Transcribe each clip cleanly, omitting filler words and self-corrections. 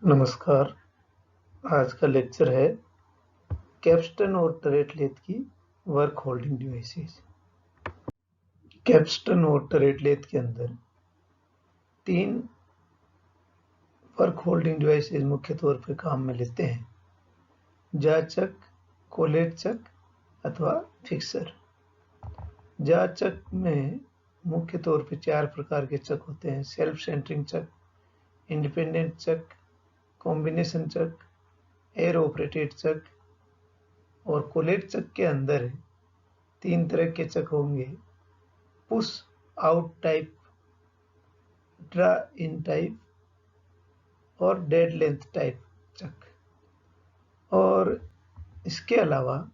नमस्कार। आज का लेक्चर है कैप्स्टन और टरेट लेथ की वर्क होल्डिंग डिवाइसेस। कैप्स्टन और टरेट लेथ के अंदर 3 वर्क होल्डिंग डिवाइसेस मुख्य तौर पर काम में लेते हैं: जाचक, कोलेट चक अथवा फिक्सर। जाचक में मुख्य तौर पर 4 प्रकार के चक होते हैं: सेल्फ सेंटरिंग चक, इंडिपेंडेंट चक, कॉम्बिनेशन चक, एयर ऑपरेटेड चक। और कोलेट चक के अंदर 3 तरह के चक होंगे: पुश आउट टाइप, ड्रा इन टाइप और डेड लेंथ टाइप चक। और इसके अलावा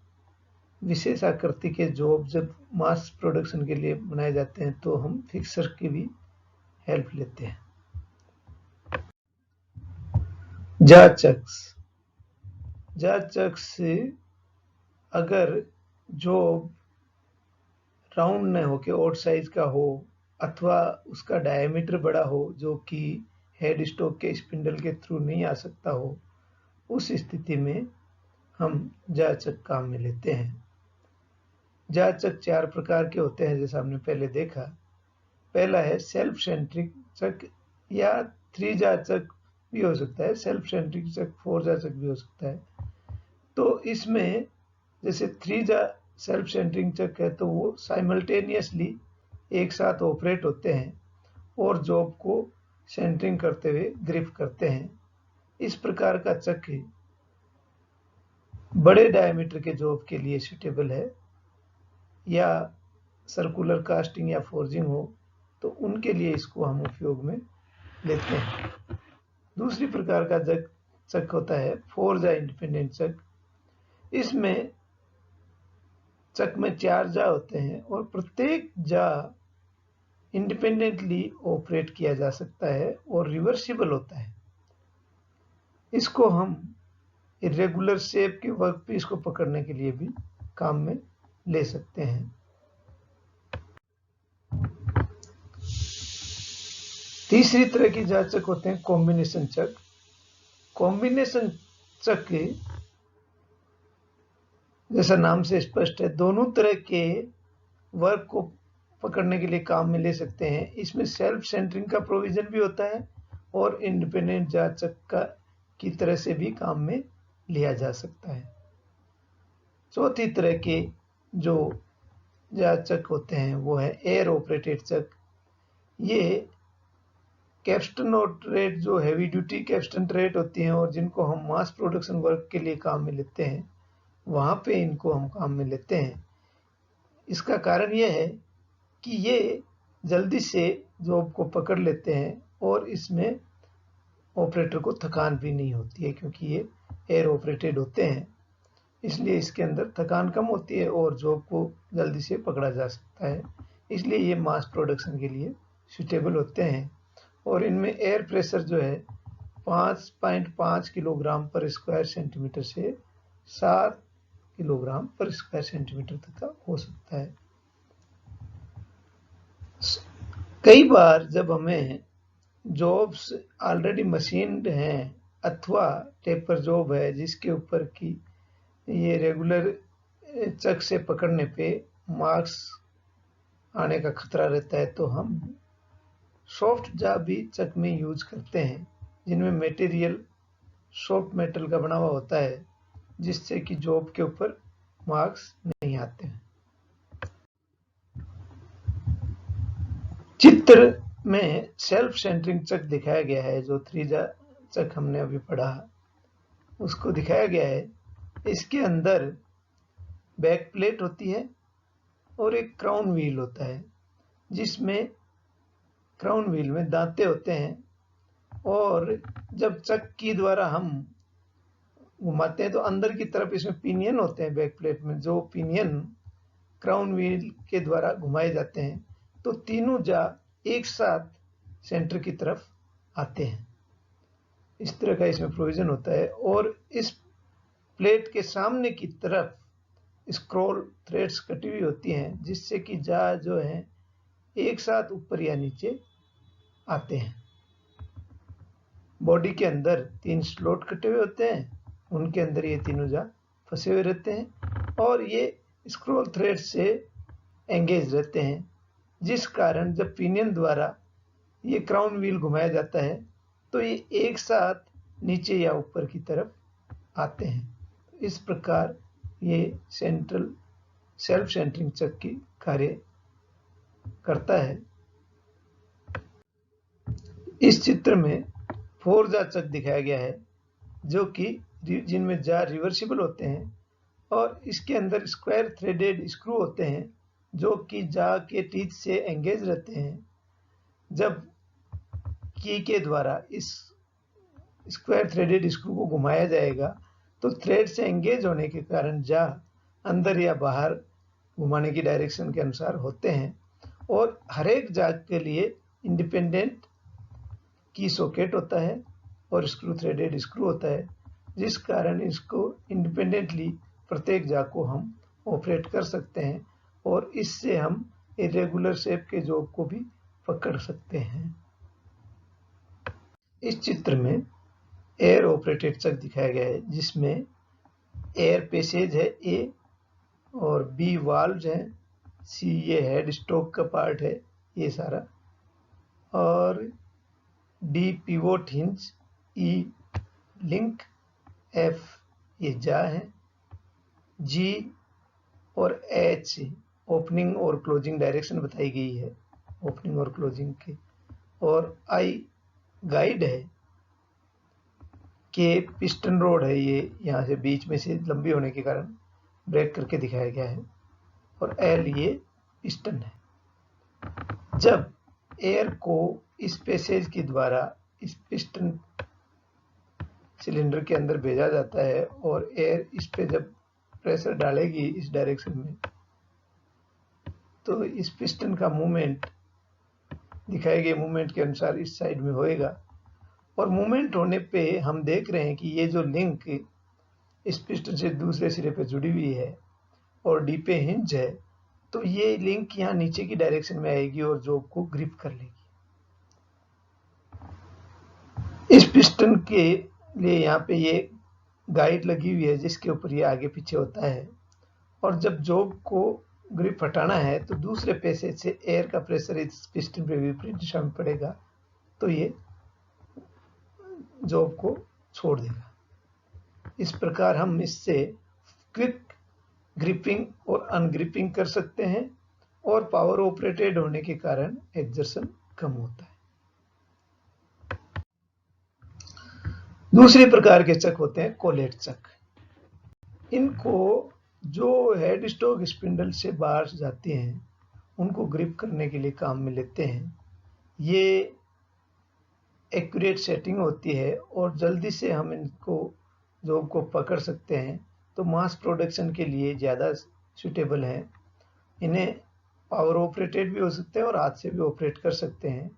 विशेष आकृति के जॉब जब मास प्रोडक्शन के लिए बनाए जाते हैं तो हम फिक्सर की भी हेल्प लेते हैं। जाचक से अगर जॉब राउंड न हो के ऑड साइज का हो अथवा उसका डायमीटर बड़ा हो जो कि हेड स्टॉक के स्पिंडल के थ्रू नहीं आ सकता हो, उस स्थिति में हम जाचक काम में लेते हैं। जाचक 4 प्रकार के होते हैं जैसा हमने पहले देखा। पहला है सेल्फ सेंट्रिक चक या 3 जाचक भी हो सकता है, सेल्फ सेंट्रिक चक 4 जाचक भी हो सकता है। तो इसमें जैसे 3 सेल्फ सेंटरिंग चक है तो वो साइमल्टेनियसली एक साथ ऑपरेट होते हैं और जॉब को सेंटरिंग करते हुए ग्रिप करते हैं। इस प्रकार का चक बड़े डायमीटर के जॉब के लिए सूटेबल है, या सर्कुलर कास्टिंग या फोर्जिंग हो तो उनके लिए इसको हम उपयोग में लेते हैं। दूसरी प्रकार का चक होता है 4 जा इंडिपेंडेंट चक। इसमें चक में 4 जा होते हैं और प्रत्येक जा इंडिपेंडेंटली ऑपरेट किया जा सकता है और रिवर्सिबल होता है। इसको हम इरेगुलर शेप के वर्कपीस को पकड़ने के लिए भी काम में ले सकते हैं। तीसरी तरह की जाचक होते हैं कॉम्बिनेशन चक। कॉम्बिनेशन चक जैसा नाम से स्पष्ट है, दोनों तरह के वर्क को पकड़ने के लिए काम में ले सकते हैं। इसमें सेल्फ सेंटरिंग का प्रोविजन भी होता है और इंडिपेंडेंट जाचक की तरह से भी काम में लिया जा सकता है। चौथी तरह के जो जाचक होते हैं वो है एयर ऑपरेटेड चक। ये कैप्स्टन और टरेट जो हैवी ड्यूटी कैप्स्टन टरेट होती हैं और जिनको हम मास प्रोडक्शन वर्क के लिए काम में लेते हैं, वहाँ पे इनको हम काम में लेते हैं। इसका कारण यह है कि ये जल्दी से जॉब को पकड़ लेते हैं और इसमें ऑपरेटर को थकान भी नहीं होती है क्योंकि ये एयर ऑपरेटेड होते हैं, इसलिए इसके अंदर थकान कम होती है और जॉब को जल्दी से पकड़ा जा सकता है। इसलिए ये मास प्रोडक्शन के लिए सूटेबल होते हैं। और इनमें एयर प्रेशर जो है 5.5 किलोग्राम पर स्क्वायर सेंटीमीटर से 7 किलोग्राम पर स्क्वायर सेंटीमीटर तक का हो सकता है। कई बार जब हमें जॉब्स ऑलरेडी मशीन्ड हैं अथवा टेपर जॉब है जिसके ऊपर की ये रेगुलर चक से पकड़ने पे मार्क्स आने का खतरा रहता है, तो हम सॉफ्ट जा भी चक में यूज करते हैं जिनमें मटेरियल सॉफ्ट मेटल का बना हुआ होता है जिससे कि जॉब के ऊपर मार्क्स नहीं आते हैं। चित्र में सेल्फ सेंटरिंग चक दिखाया गया है, जो 3 जा चक हमने अभी पढ़ा उसको दिखाया गया है। इसके अंदर बैक प्लेट होती है और एक क्राउन व्हील होता है जिसमें क्राउन व्हील में दांते होते हैं, और जब चक की द्वारा हम घुमाते हैं तो अंदर की तरफ इसमें पिनियन होते हैं बैक प्लेट में, जो पिनियन क्राउन व्हील के द्वारा घुमाए जाते हैं तो तीनों जा एक साथ सेंटर की तरफ आते हैं। इस तरह का इसमें प्रोविजन होता है। और इस प्लेट के सामने की तरफ स्क्रॉल थ्रेड्स कटी हुई होती हैं जिससे कि जा जो है एक साथ ऊपर या नीचे आते हैं। बॉडी के अंदर 3 स्लॉट कटे हुए होते हैं, उनके अंदर ये तीनों जा फंसे हुए रहते हैं और ये स्क्रोल थ्रेड से एंगेज रहते हैं, जिस कारण जब पिनियन द्वारा ये क्राउन व्हील घुमाया जाता है तो ये एक साथ नीचे या ऊपर की तरफ आते हैं। इस प्रकार ये सेंट्रल सेल्फ सेंटरिंग चक की कार्य करता है। इस चित्र में 4 जा चक दिखाया गया है जो कि जिनमें जा रिवर्सिबल होते हैं और इसके अंदर स्क्वायर थ्रेडेड स्क्रू होते हैं जो कि जा के टीथ से एंगेज रहते हैं। जब की के द्वारा इस स्क्वायर थ्रेडेड स्क्रू को घुमाया जाएगा तो थ्रेड से एंगेज होने के कारण जा अंदर या बाहर घुमाने की डायरेक्शन के अनुसार होते हैं और हर एक जाग के लिए इंडिपेंडेंट की सॉकेट होता है और स्क्रू थ्रेडेड स्क्रू होता है, जिस कारण इसको इंडिपेंडेंटली प्रत्येक जाग को हम ऑपरेट कर सकते हैं और इससे हम इरेगुलर शेप के जॉब को भी पकड़ सकते हैं। इस चित्र में एयर ऑपरेटेड चक दिखाया गया है जिसमें एयर पैसेज है ए और बी वाल्व है, सी ये हेड स्टॉक का पार्ट है ये सारा, और डी पिवोट हिंज, ई लिंक, एफ ये जा है, जी और एच ओपनिंग और क्लोजिंग डायरेक्शन बताई गई है ओपनिंग और क्लोजिंग की, और आई गाइड है, के पिस्टन रोड है, ये यहाँ से बीच में से लंबी होने के कारण ब्रेक करके दिखाया गया है, और एल ये पिस्टन है। जब एयर को इस पैसेज के द्वारा इस पिस्टन सिलेंडर के अंदर भेजा जाता है और एयर इस पे जब प्रेशर डालेगी इस डायरेक्शन में तो इस पिस्टन का मूवमेंट दिखाए गए मूवमेंट के अनुसार इस साइड में होएगा और मूवमेंट होने पे हम देख रहे हैं कि ये जो लिंक इस पिस्टन से दूसरे सिरे पे जुड़ी हुई है और डी पे हिंज है, तो ये लिंक यहाँ नीचे की डायरेक्शन में आएगी और जॉब को ग्रिप कर लेगी। इस पिस्टन के लिए यहाँ पे ये गाइड लगी हुई है जिसके ऊपर ये आगे पीछे होता है और जब जॉब को ग्रिप हटाना है तो दूसरे पैसेज से एयर का प्रेशर इस पिस्टन पे विपरीत दिशा में पड़ेगा तो ये जॉब को छोड़ देगा। इस प्रकार हम इससे क्विक ग्रिपिंग और अनग्रिपिंग कर सकते हैं और पावर ऑपरेटेड होने के कारण एक्सर्शन कम होता है। दूसरे प्रकार के चक होते हैं कोलेट चक। इनको जो हेड स्टॉक स्पिंडल से बाहर जाते हैं उनको ग्रिप करने के लिए काम में लेते हैं। ये एक्यूरेट सेटिंग होती है और जल्दी से हम इनको जॉब को पकड़ सकते हैं तो मास प्रोडक्शन के लिए ज़्यादा सूटेबल हैं। इन्हें पावर ऑपरेटेड भी हो सकते हैं और हाथ से भी ऑपरेट कर सकते हैं।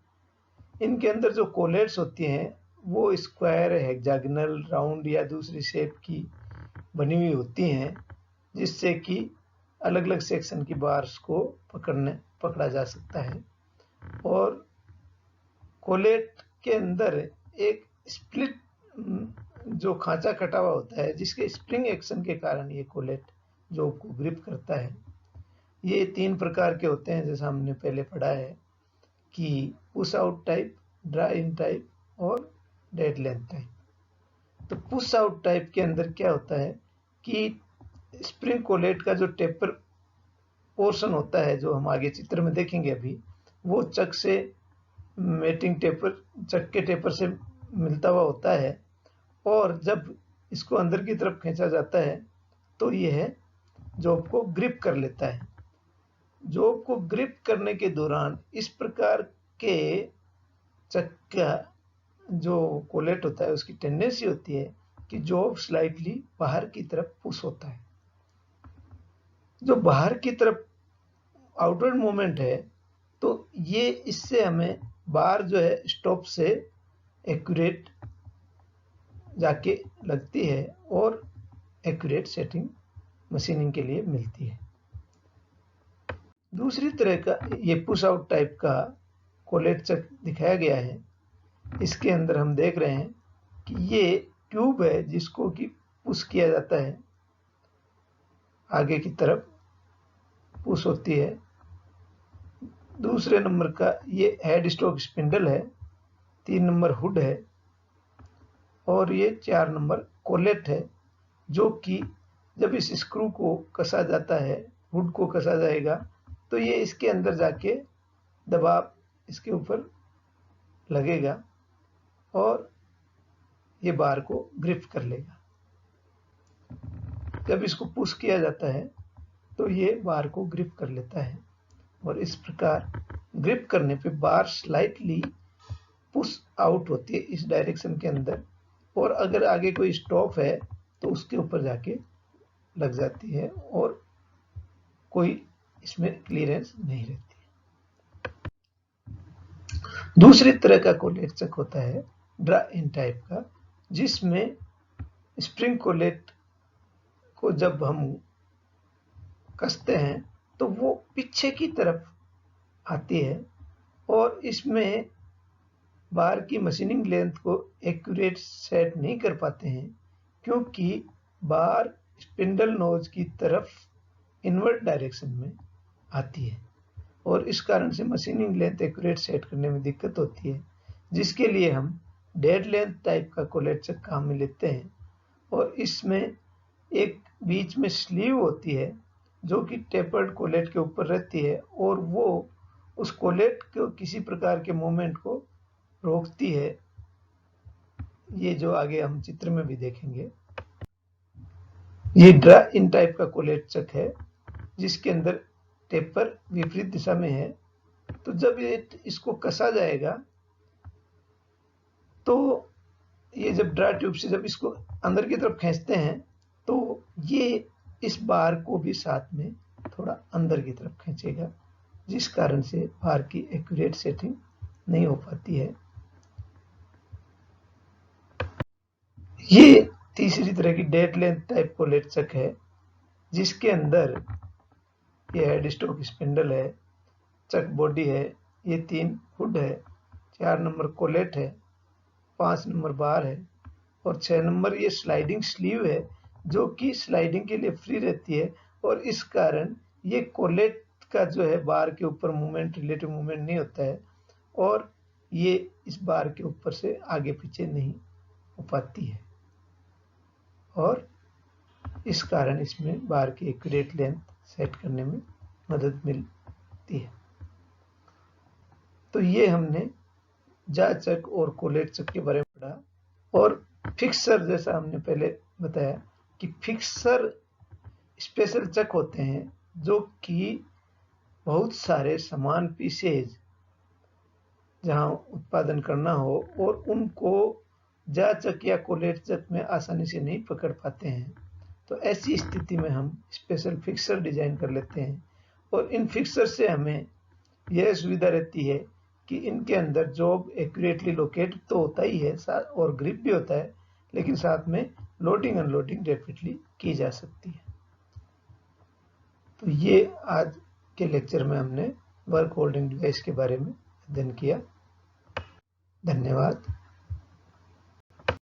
इनके अंदर जो कोलेट्स होती हैं वो स्क्वायर, हेक्सागोनल, राउंड या दूसरी शेप की बनी हुई होती हैं जिससे कि अलग अलग सेक्शन की बार्स को पकड़ा जा सकता है। और कोलेट के अंदर एक स्प्लिट जो खांचा कटा हुआ होता है जिसके स्प्रिंग एक्शन के कारण ये कोलेट जॉब को ग्रिप करता है। ये 3 प्रकार के होते हैं जैसा हमने पहले पढ़ा है कि पुश आउट टाइप, ड्राई इन टाइप और डेड लेंथ टाइप। तो पुश आउट टाइप के अंदर क्या होता है कि स्प्रिंग कोलेट का जो टेपर पोर्शन होता है जो हम आगे चित्र में देखेंगे अभी, वो चक से मेटिंग टेपर चक के टेपर से मिलता हुआ होता है और जब इसको अंदर की तरफ खींचा जाता है तो यह जॉब को ग्रिप कर लेता है। जॉब को ग्रिप करने के दौरान इस प्रकार के चक का जो कोलेट होता है उसकी टेंडेंसी होती है कि जॉब स्लाइटली बाहर की तरफ पुश होता है। जो बाहर की तरफ आउटवर्ड मूवमेंट है तो ये इससे हमें बार जो है स्टॉप से एक्यूरेट जाके लगती है और एक्यूरेट सेटिंग मशीनिंग के लिए मिलती है। दूसरी तरह का ये पुश आउट टाइप का कोलेट चक दिखाया गया है इसके अंदर हम देख रहे हैं कि ये ट्यूब है जिसको कि पुश किया जाता है, आगे की तरफ पुश होती है। दूसरे नंबर का ये हेड स्टॉक स्पिंडल है, 3 नंबर हुड है और ये 4 नंबर कोलेट है, जो कि जब इस स्क्रू को कसा जाता है, हुड को कसा जाएगा, तो ये इसके अंदर जाके दबाव इसके ऊपर लगेगा और ये बार को ग्रिप कर लेगा। जब इसको पुश किया जाता है तो ये बार को ग्रिप कर लेता है और इस प्रकार ग्रिप करने पे बार स्लाइटली पुश आउट होती है इस डायरेक्शन के अंदर, और अगर आगे कोई स्टॉप है तो उसके ऊपर जाके लग जाती है और कोई इसमें क्लियरेंस नहीं रहती है। दूसरी तरह का कोलेट चक होता है ड्रा इन टाइप का, जिसमें स्प्रिंग कोलेट को जब हम कसते हैं तो वो पीछे की तरफ आती है और इसमें बार की मशीनिंग लेंथ को एक्यूरेट सेट नहीं कर पाते हैं, क्योंकि बार स्पिंडल नोज की तरफ इनवर्ट डायरेक्शन में आती है और इस कारण से मशीनिंग लेंथ एक्यूरेट सेट करने में दिक्कत होती है, जिसके लिए हम डेड लेंथ टाइप का कोलेट चक काम में लेते हैं। और इसमें एक बीच में स्लीव होती है जो कि टेपर्ड कोलेट के ऊपर रहती है और वो उस कोलेट को किसी प्रकार के मूवमेंट को रोकती है, ये जो आगे हम चित्र में भी देखेंगे। ये ड्रा इन टाइप का कोलेट चक है जिसके अंदर टेपर विपरीत दिशा में है, तो जब ये इसको कसा जाएगा तो ये जब ड्रा ट्यूब से जब इसको अंदर की तरफ खींचते हैं तो ये इस बार को भी साथ में थोड़ा अंदर की तरफ खींचेगा, जिस कारण से बार की एक्यूरेट सेटिंग नहीं हो पाती है। ये तीसरी तरह की डेड लेंथ टाइप कोलेट चक है जिसके अंदर ये हेड स्टॉक स्पिंडल है, चक बॉडी है, ये 3 हुड है, 4 नंबर कोलेट है, 5 नंबर बार है और 6 नंबर ये स्लाइडिंग स्लीव है जो कि स्लाइडिंग के लिए फ्री रहती है और इस कारण ये कोलेट का जो है बार के ऊपर मूवमेंट, रिलेटिव मूवमेंट नहीं होता है और ये इस बार के ऊपर से आगे पीछे नहीं हो पाती है और इस कारण इसमें बार की एक्यूरेट लेंथ सेट करने में मदद मिलती है। तो ये हमने जा चक और कोलेट चक के बारे में पढ़ा। और फिक्सर, जैसा हमने पहले बताया कि फिक्सर स्पेशल चक होते हैं जो कि बहुत सारे समान पीसेज जहां उत्पादन करना हो और उनको जा चक या कोलेट चक में आसानी से नहीं पकड़ पाते हैं, तो ऐसी स्थिति में हम स्पेशल फिक्सर डिजाइन कर लेते हैं और इन फिक्सर से हमें यह सुविधा रहती है कि इनके अंदर जॉब एक्यूरेटली लोकेट तो होता ही है और ग्रिप भी होता है, लेकिन साथ में लोडिंग अनलोडिंग रैपिडली की जा सकती है। तो ये आज के लेक्चर में हमने वर्क होल्डिंग डिवाइस के बारे में अध्ययन किया। धन्यवाद।